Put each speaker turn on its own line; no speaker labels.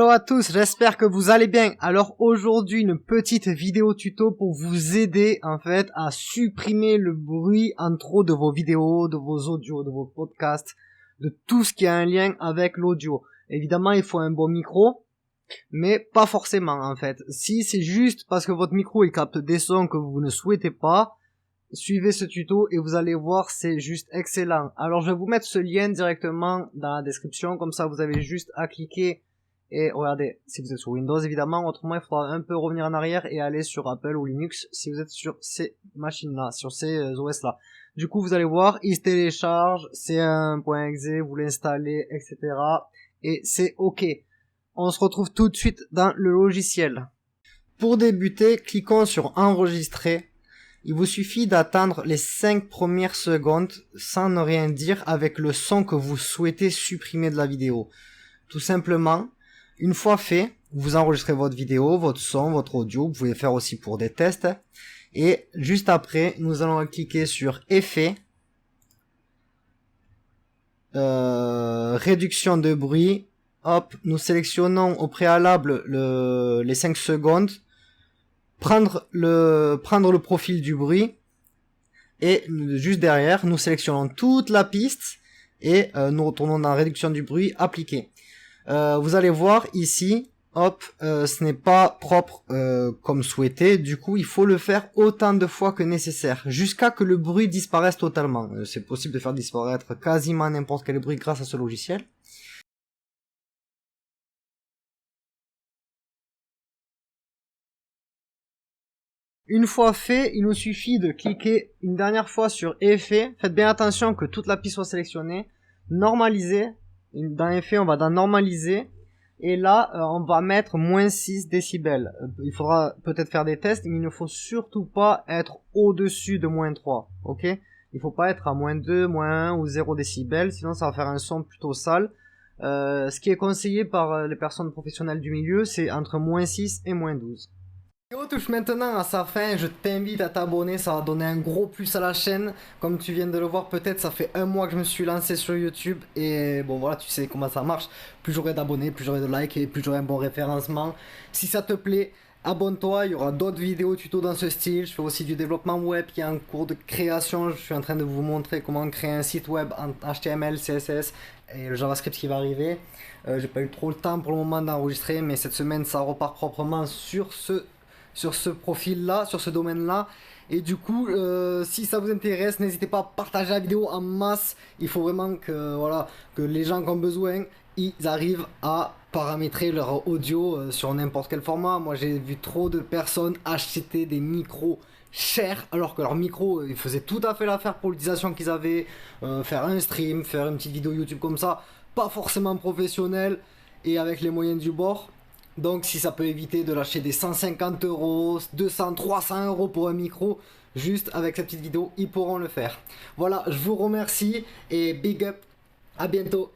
Hello à tous, j'espère que vous allez bien. Alors aujourd'hui une petite vidéo tuto pour vous aider en fait à supprimer le bruit en trop de vos vidéos, de vos audios, de vos podcasts, de tout ce qui a un lien avec l'audio. Évidemment il faut un bon micro, mais pas forcément en fait. Si c'est juste parce que votre micro il capte des sons que vous ne souhaitez pas, suivez ce tuto et vous allez voir, c'est juste excellent. Alors je vais vous mettre ce lien directement dans la description, comme ça vous avez juste à cliquer. Et regardez, si vous êtes sur Windows évidemment, autrement il faudra un peu revenir en arrière et aller sur Apple ou Linux si vous êtes sur ces machines-là, sur ces OS-là. Du coup vous allez voir, il se télécharge, c'est un .exe, vous l'installez, etc. Et c'est OK. On se retrouve tout de suite dans le logiciel. Pour débuter, cliquons sur Enregistrer. Il vous suffit d'attendre les 5 premières secondes sans ne rien dire avec le son que vous souhaitez supprimer de la vidéo. Tout simplement, une fois fait, vous enregistrez votre vidéo, votre son, votre audio, vous pouvez faire aussi pour des tests. Et juste après, nous allons cliquer sur Effet, Réduction de bruit. Hop, nous sélectionnons au préalable les 5 secondes, prendre le profil du bruit, et juste derrière, nous sélectionnons toute la piste, et nous retournons dans Réduction du bruit, Appliquer. Vous allez voir ici, hop, ce n'est pas propre comme souhaité, du coup il faut le faire autant de fois que nécessaire, jusqu'à que le bruit disparaisse totalement. C'est possible de faire disparaître quasiment n'importe quel bruit grâce à ce logiciel. Une fois fait, il nous suffit de cliquer une dernière fois sur Effet. Faites bien attention que toute la piste soit sélectionnée. Normaliser. Dans Effet, on va dans Normaliser. Et là, on va mettre moins 6 décibels. Il faudra peut-être faire des tests, mais il ne faut surtout pas être au-dessus de moins 3. Ok ? Il faut pas être à moins 2, moins 1 ou 0 décibels, sinon ça va faire un son plutôt sale. Ce qui est conseillé par les personnes professionnelles du milieu, c'est entre moins 6 et moins 12. La vidéo touche maintenant à sa fin, je t'invite à t'abonner, ça va donner un gros plus à la chaîne. Comme tu viens de le voir, peut-être ça fait un mois que je me suis lancé sur YouTube et bon voilà, tu sais comment ça marche. Plus j'aurai d'abonnés, plus j'aurai de likes et plus j'aurai un bon référencement. Si ça te plaît, abonne-toi, il y aura d'autres vidéos tuto dans ce style. Je fais aussi du développement web qui est en cours de création. Je suis en train de vous montrer comment créer un site web en HTML, CSS et le JavaScript qui va arriver. J'ai pas eu trop le temps pour le moment d'enregistrer, mais cette semaine ça repart proprement sur ce profil-là, sur ce domaine-là. Et du coup, si ça vous intéresse, n'hésitez pas à partager la vidéo en masse. Il faut vraiment que, voilà, que les gens qui ont besoin, ils arrivent à paramétrer leur audio sur n'importe quel format. Moi, j'ai vu trop de personnes acheter des micros chers, alors que leur micro, ils faisaient tout à fait l'affaire pour l'utilisation qu'ils avaient. Faire un stream, faire une petite vidéo YouTube comme ça, pas forcément professionnel et avec les moyens du bord. Donc si ça peut éviter de lâcher des 150 euros, 200, 300 euros pour un micro, juste avec cette petite vidéo, ils pourront le faire. Voilà, je vous remercie et big up, à bientôt.